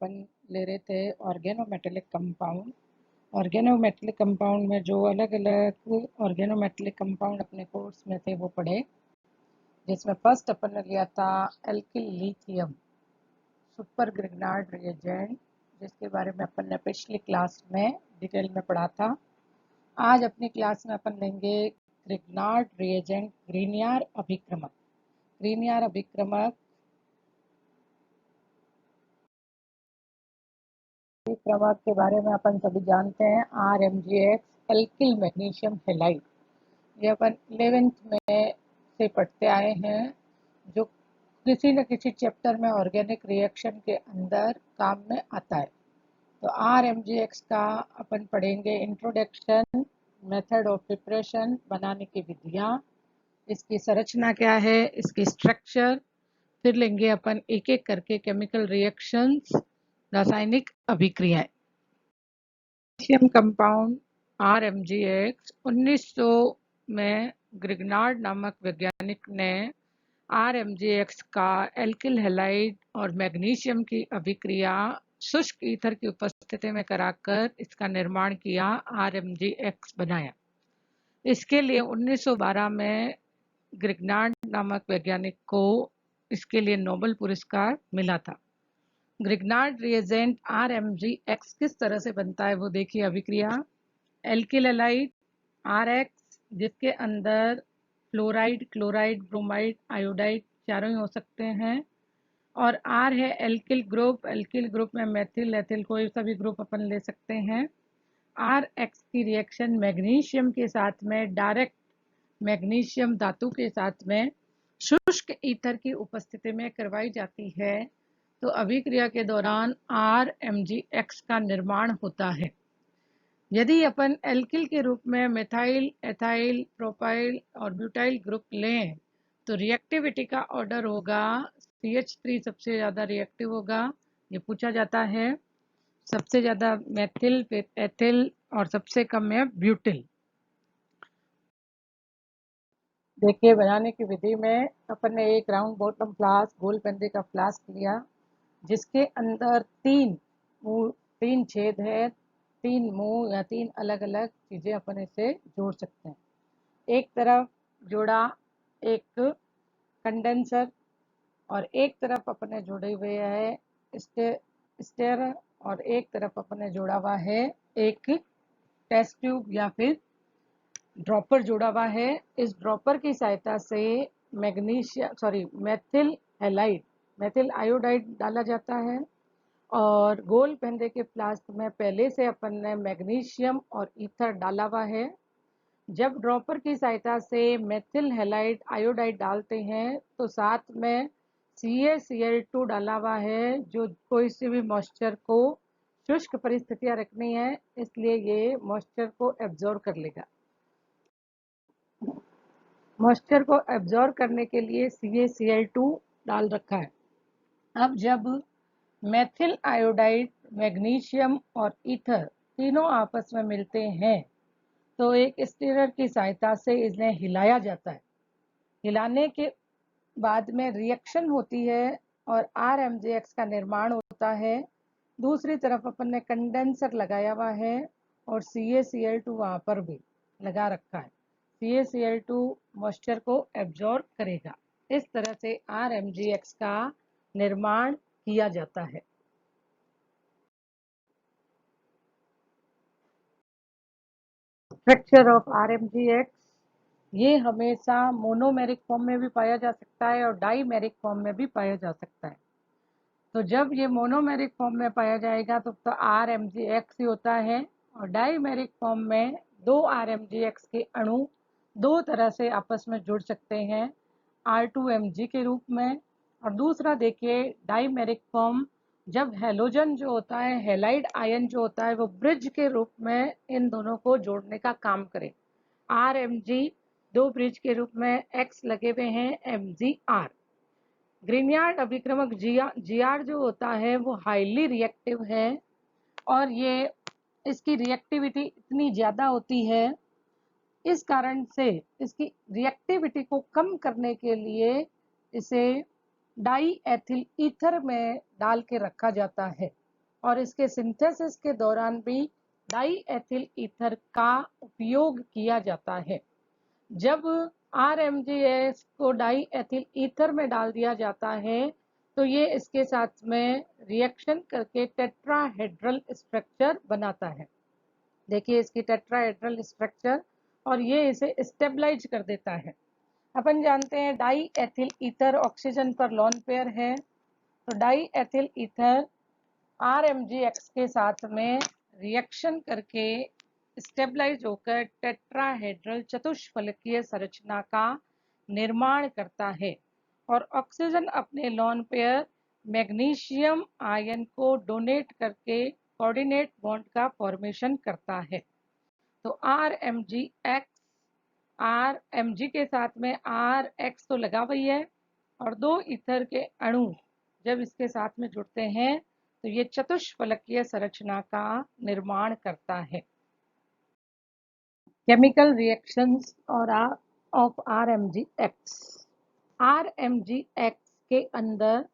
अपन ले रहे थे ऑर्गेनोमेटेलिक कंपाउंड। ऑर्गेनोमेटेलिक कंपाउंड में जो अलग अलग ऑर्गेनोमेटेलिक कंपाउंड अपने कोर्स में थे वो पढ़े, जिसमें फर्स्ट अपन ने लिया था alkyl lithium super Grignard reagent, जिसके बारे में अपन ने पिछली क्लास में डिटेल में पढ़ा था। आज अपनी क्लास में अपन लेंगे ग्रिग्नार्ड रिएजेंट ग्रीनियर अभिक्रमक। ग्रीनियर अभिक्रमक के बारे में अपन सभी जानते हैं, RMgX एल्किल मैग्नीशियम हैलाइड। ये अपन 11th में से पढ़ते आए हैं, जो किसी न किसी चैप्टर में ऑर्गेनिक रिएक्शन के अंदर काम में आता है। तो RMgX का अपन पढ़ेंगे इंट्रोडक्शन, मेथड ऑफ प्रिपरेशन, बनाने की विधियाँ, इसकी संरचना क्या है, इसकी स्ट्रक्चर, फिर लेंगे अपन एक एक करके केमिकल रिएक्शंस, रासायनिक अभिक्रियाएं। मैग्नीशियम कंपाउंड RMgX 1900 में ग्रिग्नार्ड नामक वैज्ञानिक ने RMgX का एल्किल हैलाइड और मैग्नीशियम की अभिक्रिया शुष्क ईथर की उपस्थिति में कराकर इसका निर्माण किया, RMgX बनाया। इसके लिए 1912 में ग्रिग्नार्ड नामक वैज्ञानिक को इसके लिए नोबेल पुरस्कार मिला था। ग्रिग्नार्ड रिएजेंट RMgX किस तरह से बनता है वो देखिए। अभिक्रिया एल्किल हैलाइड RX, जिसके अंदर फ्लोराइड, क्लोराइड, ब्रोमाइड, आयोडाइड चारों ही हो सकते हैं, और R है एल्किल ग्रुप। एल्किल ग्रुप में मेथिल, एथिल, कोई सा भी ग्रुप अपन ले सकते हैं। RX की रिएक्शन मैग्नीशियम के साथ में, डायरेक्ट मैग्नीशियम धातु के साथ में शुष्क ईथर की उपस्थिति में करवाई जाती है। तो अभिक्रिया के दौरान RMgX का निर्माण होता है। यदि अपन एल्किल के रूप में मिथाइल, एथाइल, प्रोपाइल और ब्यूटाइल ग्रुप लें तो रिएक्टिविटी का ऑर्डर होगा CH3 सबसे ज़्यादा रिएक्टिव होगा, ये पूछा जाता है। सबसे ज़्यादा मेथिल, फिर एथिल और सबसे कम है ब्यूटिल। देखिए बनाने की विधि में अपन ने एक राउंड बॉटम फ्लास्क, गोल पेंदे का फ्लास्क लिया, जिसके अंदर तीन छेद है, 3 मुंह या 3 अलग अलग चीज़ें अपन इसे जोड़ सकते हैं। एक तरफ जोड़ा एक कंडेंसर और एक तरफ अपने जोड़े हुए है स्टेयर और एक तरफ अपने जोड़ा हुआ है एक टेस्ट ट्यूब या फिर ड्रॉपर जोड़ा हुआ है। इस ड्रॉपर की सहायता से मेथिल हैलाइड, मेथिल आयोडाइड डाला जाता है, और गोल पेंदे के फ्लास्क में पहले से अपन ने मैग्नीशियम और ईथर डाला हुआ है। जब ड्रॉपर की सहायता से मेथिल हैलाइड आयोडाइड डालते हैं तो साथ में CaCl2 डाला हुआ है, जो कोई से भी मॉइस्चर को, शुष्क परिस्थितियां रखनी है, इसलिए ये मॉइस्चर को एब्जॉर्ब कर लेगा। मॉइस्चर को एब्जॉर्ब करने के लिए CaCl2 डाल रखा है। अब जब मेथिल आयोडाइड, मैग्नीशियम और ईथर तीनों आपस में मिलते हैं तो एक स्टीरर की सहायता से इन्हें हिलाया जाता है। हिलाने के बाद में रिएक्शन होती है और RMgX का निर्माण होता है। दूसरी तरफ अपन ने कंडेंसर लगाया हुआ है और CaCl2 वहाँ पर भी लगा रखा है। CaCl2 मॉइस्चर को एब्जॉर्ब करेगा। इस तरह से RMgX का निर्माण किया जाता है। स्ट्रक्चर ऑफ RMgX, ये हमेशा मोनोमेरिक फॉर्म में भी पाया जा सकता है और डाईमेरिक फॉर्म में भी पाया जा सकता है। तो जब ये मोनोमेरिक फॉर्म में पाया जाएगा तो RMgX ही होता है, और डाईमेरिक फॉर्म में 2 RMgX के अणु दो तरह से आपस में जुड़ सकते हैं, R2Mg के रूप में। और दूसरा देखिए डाईमेरिक फॉर्म, जब हेलोजन जो होता है, हैलाइड आयन जो होता है, वो ब्रिज के रूप में इन दोनों को जोड़ने का काम करे। RMg 2 ब्रिज के रूप में X लगे हुए हैं MgR। ग्रीनियर्ड अभिक्रमक GR जो होता है वो हाईली रिएक्टिव है, और ये इसकी रिएक्टिविटी इतनी ज़्यादा होती है, इस कारण से इसकी रिएक्टिविटी को कम करने के लिए इसे डाई एथिल ईथर में डाल के रखा जाता है। और इसके सिंथेसिस के दौरान भी डाई एथिल ईथर का उपयोग किया जाता है। जब RMGS को डाई एथिल ईथर में डाल दिया जाता है तो ये इसके साथ में रिएक्शन करके टेट्राहेड्रल स्ट्रक्चर बनाता है। देखिए इसकी टेट्राहेड्रल स्ट्रक्चर, और ये इसे स्टेबलाइज कर देता है। अपन जानते हैं डाई एथिल ईथर ऑक्सीजन पर लोन पेयर है, तो डाई एथिल ईथर RMGX के साथ में रिएक्शन करके स्टेबलाइज होकर टेट्राहेड्रल चतुष्फलकीय संरचना का निर्माण करता है और ऑक्सीजन अपने लोन पेयर मैग्नीशियम आयन को डोनेट करके कोऑर्डिनेट बॉन्ड का फॉर्मेशन करता है। तो RMG के साथ में RX तो लगा हुई है, और दो ईथर के अणु जब इसके साथ में जुड़ते हैं तो ये चतुष्फलकीय संरचना का निर्माण करता है। केमिकल रिएक्शंस और ऑफ RMGX। RMGX के अंदर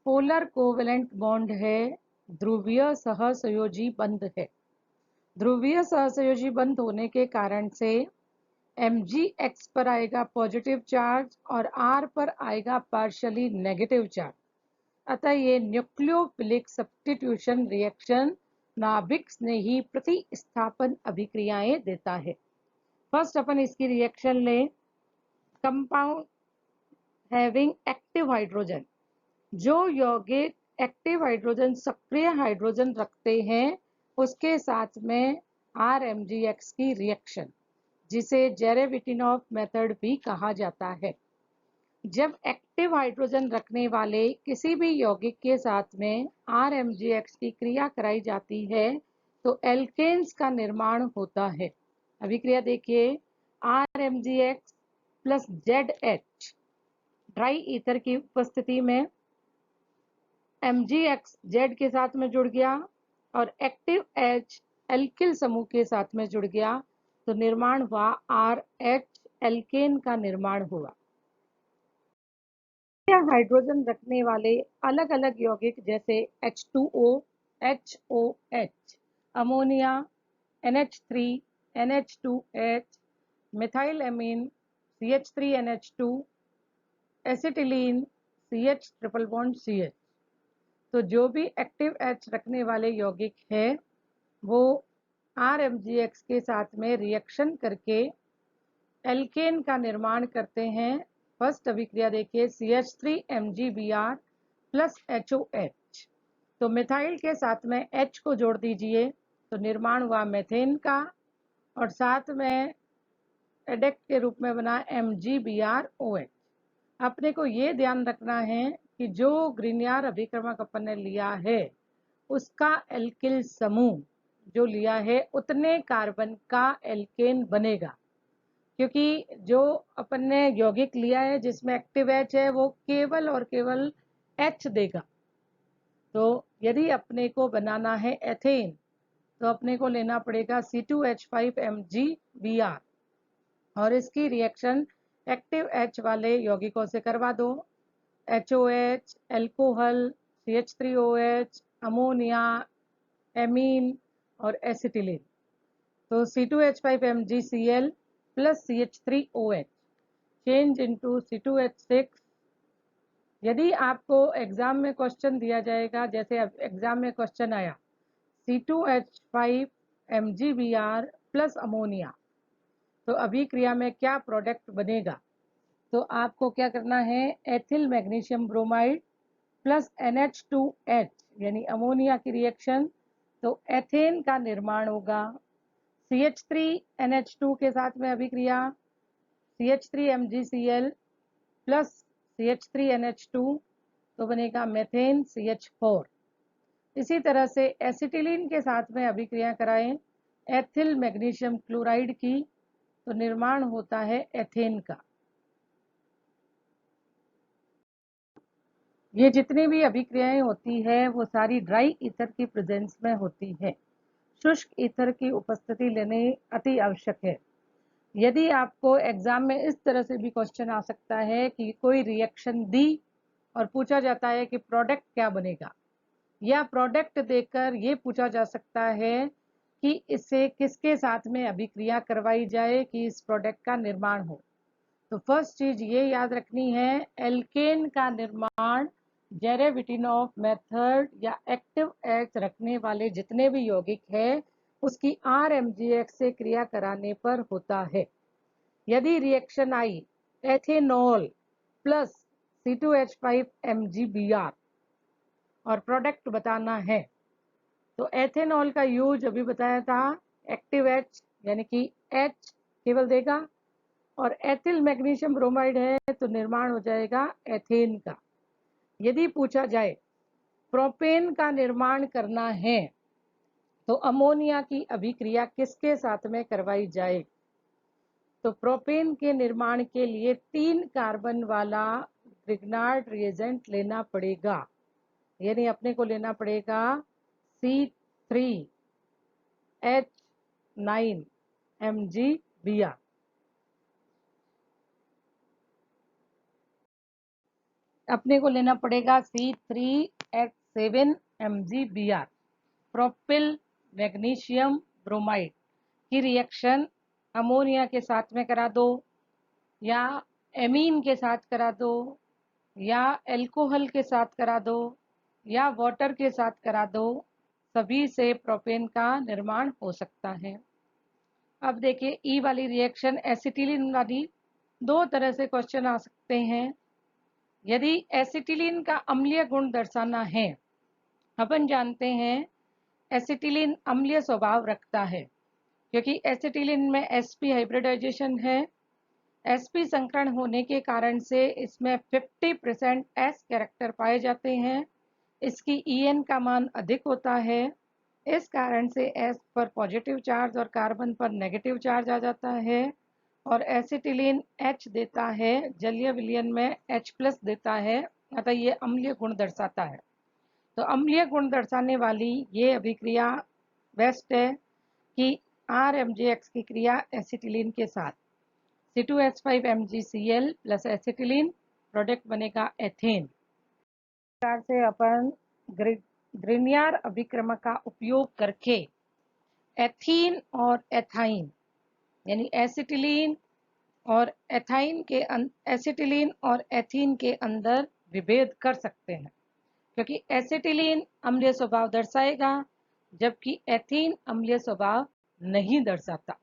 पोलर कोवेलेंट बॉन्ड है, ध्रुवीय सहसंयोजी बंध है। ध्रुवीय सहसंयोजी बंध होने के कारण से MgX पर आएगा पॉजिटिव चार्ज और R पर आएगा पार्शियली नेगेटिव चार्ज। अतः ये न्यूक्लियोफिलिक सब्स्टिट्यूशन रिएक्शन नाभिक स्नेही प्रतिस्थापन अभिक्रियाएं देता है। फर्स्ट अपन इसकी रिएक्शन लें। कंपाउंड हैविंग एक्टिव हाइड्रोजन, जो यौगिक एक्टिव हाइड्रोजन सक्रिय हाइड्रोजन रखते हैं उसके साथ में RMGX की रिएक्शन, जिसे जेरेविटिनॉफ मेथड भी कहा जाता है। जब एक्टिव हाइड्रोजन रखने वाले किसी भी यौगिक के साथ में RMGX की क्रिया कराई जाती है तो एल्केन्स का निर्माण होता है। अभिक्रिया देखिए, RMGX plus ZH dry ether की उपस्थिति में MgX Z के साथ में जुड़ गया और एक्टिव H एल्किल समूह के साथ में जुड़ गया तो निर्माण हुआ RH एल्केन का निर्माण हुआ। हाइड्रोजन रखने वाले अलग अलग यौगिक जैसे H2O, HOH, ammonia, NH3, NH2H, methyl amine, CH3NH2, acetylene, CH triple bond CH। तो जो भी एक्टिव H रखने वाले यौगिक है वो RMGX के साथ में रिएक्शन करके एल्केन का निर्माण करते हैं। फर्स्ट अभिक्रिया देखिए, CH3MgBr प्लस HOH। तो मिथाइल के साथ में H को जोड़ दीजिए तो निर्माण हुआ मेथेन का, और साथ में एडेक्ट के रूप में बना MgBrOH। अपने को ये ध्यान रखना है कि जो ग्रिनियर अभिक्रमक अपन ने लिया है उसका एल्किल समूह जो लिया है उतने कार्बन का एल्केन बनेगा, क्योंकि जो अपन ने यौगिक लिया है जिसमें एक्टिव H है वो केवल और केवल H देगा। तो यदि अपने को बनाना है एथेन तो अपने को लेना पड़ेगा C2H5MgBr, और इसकी रिएक्शन एक्टिव H वाले यौगिकों से करवा दो। HOH, alcohol, CH3OH, ammonia, amine और एसिटिलीन। तो C2H5MgCl plus CH3OH change into C2H6। यदि आपको एग्जाम में क्वेश्चन दिया जाएगा, जैसे एग्जाम में क्वेश्चन आया C2H5MgBr प्लस अमोनिया, तो अभिक्रिया में क्या प्रोडक्ट बनेगा, तो आपको क्या करना है, ethyl magnesium bromide plus NH2H यानी अमोनिया की रिएक्शन, तो एथेन का निर्माण होगा। CH3NH2 के साथ में अभिक्रिया CH3MgCl प्लस CH3NH2 तो बनेगा मेथेन CH4। इसी तरह से एसिटिलीन के साथ में अभिक्रिया कराएं एथिल मैग्नीशियम क्लोराइड की तो निर्माण होता है एथेन का। ये जितनी भी अभिक्रियाएं होती है वो सारी ड्राई ईथर की प्रेजेंस में होती है। शुष्क ईथर की उपस्थिति लेने अति आवश्यक है। यदि आपको एग्जाम में इस तरह से भी क्वेश्चन आ सकता है कि कोई रिएक्शन दी और पूछा जाता है कि प्रोडक्ट क्या बनेगा, या प्रोडक्ट देकर ये पूछा जा सकता है कि इसे किसके साथ में अभिक्रिया करवाई जाए कि इस प्रोडक्ट का निर्माण हो। तो फर्स्ट चीज ये याद रखनी है, एल्केन का निर्माण जेरेविटिनॉफ मेथड या एक्टिव एच रखने वाले जितने भी यौगिक है उसकी RMGX से क्रिया कराने पर होता है। यदि reaction I ethanol plus C2H5MgBr और प्रोडक्ट बताना है, तो एथेनॉल का यूज अभी बताया था, एक्टिव एच यानी कि H केवल देगा, और एथिल मैग्नीशियम ब्रोमाइड है तो निर्माण हो जाएगा एथेन का। यदि पूछा जाए प्रोपेन का निर्माण करना है तो अमोनिया की अभिक्रिया किसके साथ में करवाई जाए, तो प्रोपेन के निर्माण के लिए 3 कार्बन वाला ग्रिग्नार्ड रिएजेंट लेना पड़ेगा, यानी अपने को लेना पड़ेगा C3H9MgBr। अपने को लेना पड़ेगा C3H7MgBr। प्रोपिल मैग्नीशियम ब्रोमाइड की रिएक्शन अमोनिया के साथ में करा दो, या एमीन के साथ करा दो, या एल्कोहल के साथ करा दो, या वाटर के साथ करा दो, सभी से प्रोपेन का निर्माण हो सकता है। अब देखिए ई वाली रिएक्शन एसिटिलीन वाली, दो तरह से क्वेश्चन आ सकते हैं। यदि एसिटिलीन का अम्लीय गुण दर्शाना है, अपन जानते हैं एसिटिलीन अम्लीय स्वभाव रखता है क्योंकि एसिटिलीन में sp हाइब्रिडाइजेशन है। sp संकरण होने के कारण से इसमें 50% s कैरेक्टर पाए जाते हैं। इसकी En का मान अधिक होता है, इस कारण से S पर पॉजिटिव चार्ज और कार्बन पर नेगेटिव चार्ज आ जाता है, और एसिटिलीन H देता है, जलीय विलयन में H+ देता है, अतः ये अम्लीय गुण दर्शाता है। तो अम्लीय गुण दर्शाने वाली ये अभिक्रिया बेस्ट है कि RMGX की क्रिया एसिटिलीन के साथ C2H5MgCl प्लस एसिटिलीन, प्रोडक्ट बनेगा एथेन। इस प्रकार से अपन ग्रिग्नार्ड अभिक्रम का उपयोग करके एथीन और एथाइन यानी एसिटिलीन और एथीन के अंदर विभेद कर सकते हैं, क्योंकि एसिटिलीन अम्लीय स्वभाव दर्शाएगा जबकि एथीन अम्लीय स्वभाव नहीं दर्शाता।